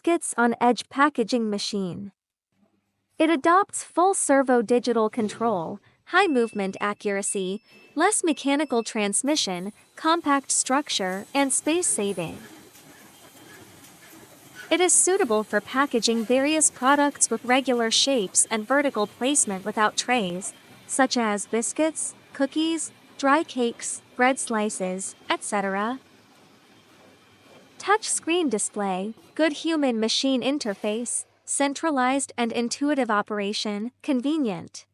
Biscuits on Edge packaging machine. It adopts full servo digital control, high movement accuracy, less mechanical transmission, compact structure, and space saving. It is suitable for packaging various products with regular shapes and vertical placement without trays, such as biscuits, cookies, dry cakes, bread slices, etc. Touch screen display, good human-machine interface, centralized and intuitive operation, convenient.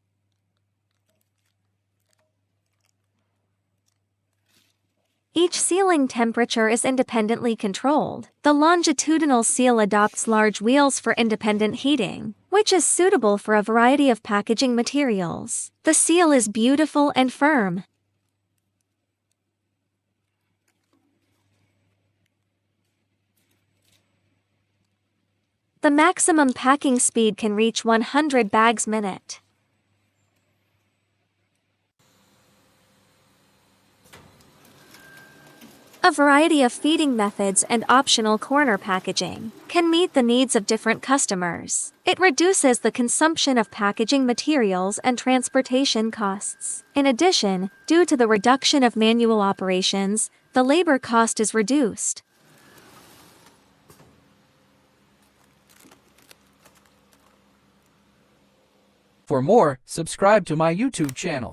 Each sealing temperature is independently controlled. The longitudinal seal adopts large wheels for independent heating, which is suitable for a variety of packaging materials. The seal is beautiful and firm. The maximum packing speed can reach 100 bags minute. A variety of feeding methods and optional corner packaging can meet the needs of different customers. It reduces the consumption of packaging materials and transportation costs. In addition, due to the reduction of manual operations, the labor cost is reduced. For more, subscribe to my YouTube channel.